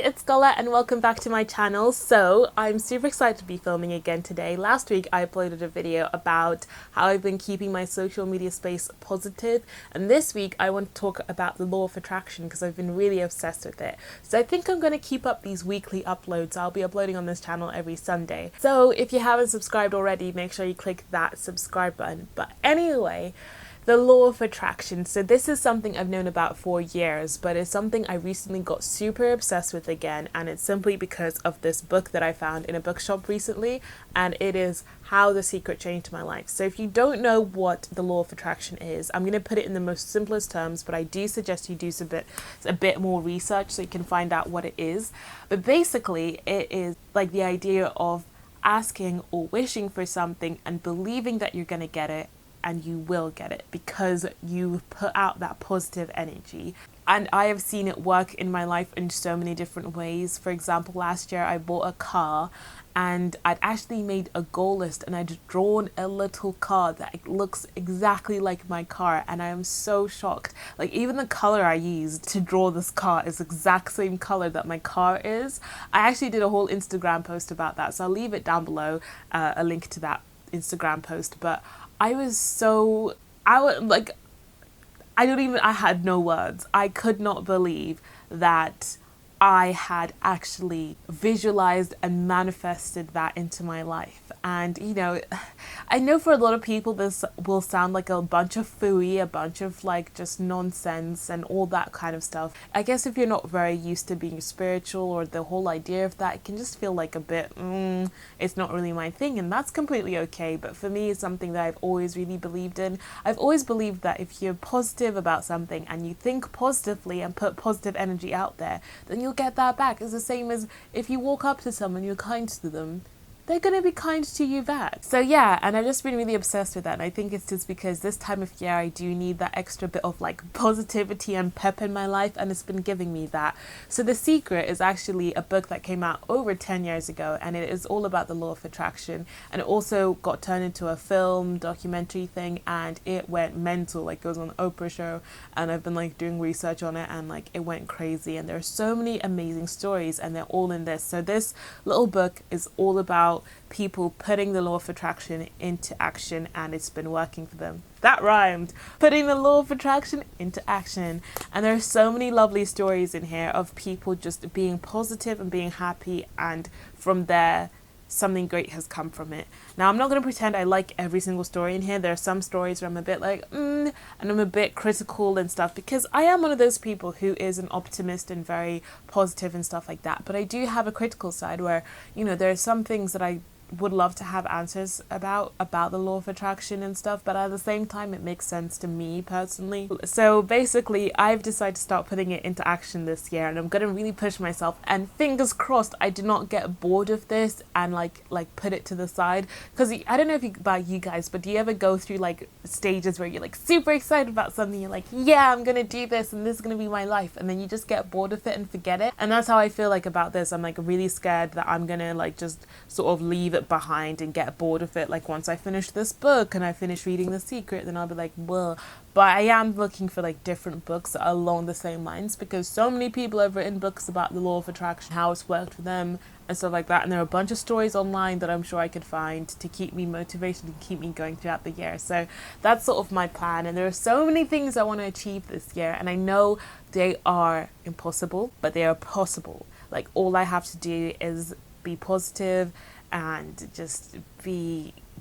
it's Scola and welcome back to my channel. So I'm super excited to be filming again today. Last week I uploaded a video about how I've been keeping my social media space positive, and this week I want to talk about the law of attraction because I've been really obsessed with it. So I think I'm going to keep up these weekly uploads. I'll be uploading on this channel every Sunday. So if you haven't subscribed already, make sure you click that subscribe button. But anyway, the law of attraction. So this is something I've known about for years, but it's something I recently got super obsessed with again, and it's simply because of this book that I found in a bookshop recently, and it is How the Secret Changed My Life. So if you don't know what the law of attraction is, I'm going to put it in the most simplest terms, but I do suggest you do a bit more research so you can find out what it is. But basically, it is like the idea of asking or wishing for something and believing that you're going to get it, and you will get it because you put out that positive energy. And I have seen it work in my life in so many different ways. For example, last year I bought a car and I'd actually made a goal list and I'd drawn a little car that looks exactly like my car, and I am so shocked. Like, even the color I used to draw this car is the exact same color that my car is. I actually did a whole Instagram post about that, so I'll leave it down below, a link to that Instagram post. But I had no words. I could not believe that I had actually visualized and manifested that into my life. And I know for a lot of people this will sound like a bunch of phooey, a bunch of like just nonsense and all that kind of stuff. I guess if you're not very used to being spiritual or the whole idea of that, it can just feel like a bit, it's not really my thing, and that's completely okay. But for me, it's something that I've always really believed in. I've always believed that if you're positive about something and you think positively and put positive energy out there, then you'll get that back. It's the same as if you walk up to someone, you're kind to them, they're going to be kind to you back. So yeah, and I've just been really obsessed with that, and I think it's just because this time of year I do need that extra bit of like positivity and pep in my life, and it's been giving me that. So The Secret is actually a book that came out over 10 years ago, and it is all about the law of attraction, and it also got turned into a film documentary thing, and it went mental. Like, it goes on the Oprah show, and I've been like doing research on it, and like it went crazy, and there are so many amazing stories, and they're all in this. So this little book is all about people putting the law of attraction into action, and it's been working for them. That rhymed. Putting the law of attraction into action. And there are so many lovely stories in here of people just being positive and being happy, and from there something great has come from it. Now, I'm not going to pretend I like every single story in here. There are some stories where I'm a bit like, and I'm a bit critical and stuff, because I am one of those people who is an optimist and very positive and stuff like that. But I do have a critical side where, there are some things that I would love to have answers about the law of attraction and stuff, but at the same time it makes sense to me personally. So basically, I've decided to start putting it into action this year, and I'm gonna really push myself, and fingers crossed I do not get bored of this and like put it to the side. Because I don't know about you guys, but do you ever go through like stages where you're like super excited about something, you're like, yeah, I'm gonna do this and this is gonna be my life, and then you just get bored of it and forget it? And that's how I feel like about this. I'm like really scared that I'm gonna like just sort of leave it behind and get bored of it. Like, once I finish this book and I finish reading The Secret, then I'll be like, well. But I am looking for like different books along the same lines, because so many people have written books about the law of attraction, how it's worked for them and stuff like that, and there are a bunch of stories online that I'm sure I could find to keep me motivated and keep me going throughout the year. So that's sort of my plan, and there are so many things I want to achieve this year, and I know they are impossible, but they are possible. Like, all I have to do is be positive and just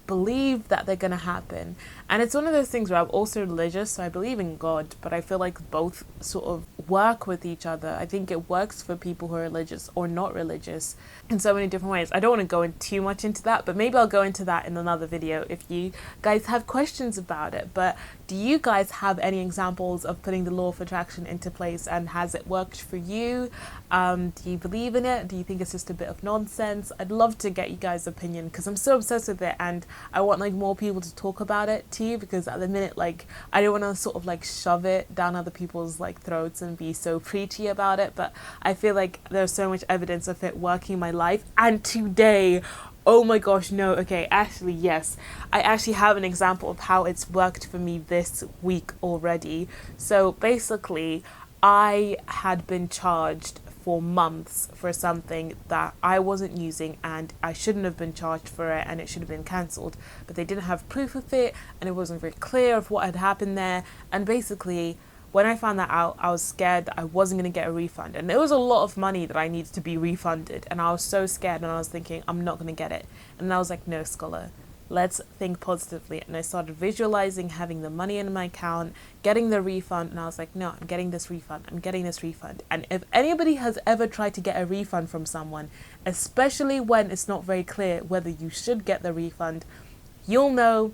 believe that they're gonna happen. And it's one of those things where I'm also religious, so I believe in God, but I feel like both sort of work with each other. I think it works for people who are religious or not religious in so many different ways. I don't want to go in too much into that, but maybe I'll go into that in another video if you guys have questions about it. But do you guys have any examples of putting the law of attraction into place, and has it worked for you? Do you believe in it? Do you think it's just a bit of nonsense? I'd love to get you guys' opinion, because I'm so obsessed with it, and I want like more people to talk about it too, because at the minute, like, I don't want to sort of like shove it down other people's like throats and be so preachy about it, but I feel like there's so much evidence of it working in my life. And today, oh my gosh, no, okay, actually, yes, I actually have an example of how it's worked for me this week already. So basically, I had been charged for months for something that I wasn't using, and I shouldn't have been charged for it, and it should have been cancelled. But they didn't have proof of it, and it wasn't very clear of what had happened there. And basically, when I found that out, I was scared that I wasn't going to get a refund. And it was a lot of money that I needed to be refunded. And I was so scared, and I was thinking, I'm not going to get it. And I was like, no, Scola, let's think positively. And I started visualizing having the money in my account, getting the refund. And I was like, no, I'm getting this refund. I'm getting this refund. And if anybody has ever tried to get a refund from someone, especially when it's not very clear whether you should get the refund, you'll know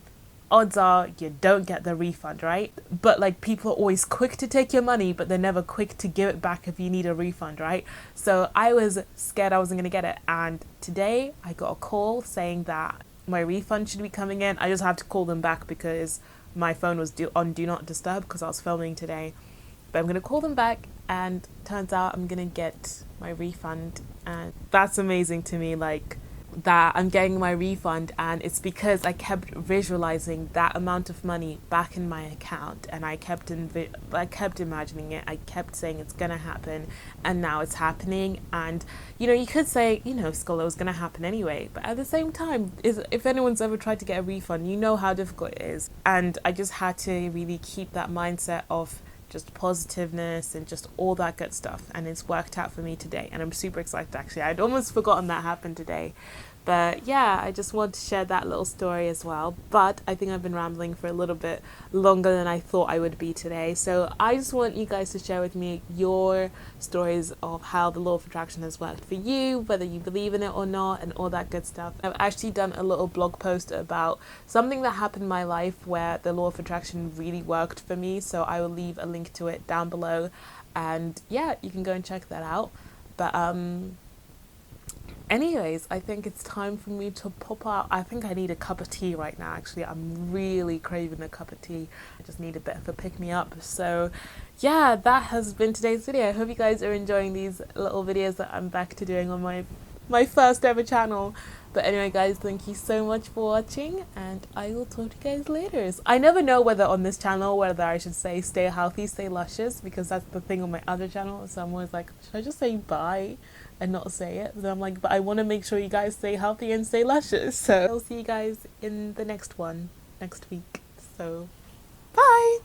odds are you don't get the refund, right? But like, people are always quick to take your money, but they're never quick to give it back if you need a refund, right? So I was scared I wasn't going to get it. And today I got a call saying that my refund should be coming in. I just had to call them back because my phone was on do not disturb because I was filming today. But I'm going to call them back, and turns out I'm going to get my refund. And that's amazing to me, like, that I'm getting my refund, and it's because I kept visualizing that amount of money back in my account, and I kept imagining it. I kept saying it's gonna happen, and now it's happening. And you could say, Scola, was gonna happen anyway, but at the same time, if anyone's ever tried to get a refund, you know how difficult it is. And I just had to really keep that mindset of just positiveness and just all that good stuff, and it's worked out for me today, and I'm super excited. Actually, I'd almost forgotten that happened today. But yeah, I just want to share that little story as well. But I think I've been rambling for a little bit longer than I thought I would be today. So I just want you guys to share with me your stories of how the law of attraction has worked for you, whether you believe in it or not, and all that good stuff. I've actually done a little blog post about something that happened in my life where the law of attraction really worked for me. So I will leave a link to it down below. And yeah, you can go and check that out. But anyways, I think it's time for me to pop out. I think I need a cup of tea right now, actually. I'm really craving a cup of tea. I just need a bit of a pick-me-up. So yeah, that has been today's video. I hope you guys are enjoying these little videos that I'm back to doing on my first ever channel. But anyway, guys, thank you so much for watching, and I will talk to you guys later. I never know whether on this channel, whether I should say stay healthy, stay luscious, because that's the thing on my other channel. So I'm always like, should I just say bye and not say it? But I'm like, but I want to make sure you guys stay healthy and stay luscious. So I'll see you guys in the next one next week. So bye.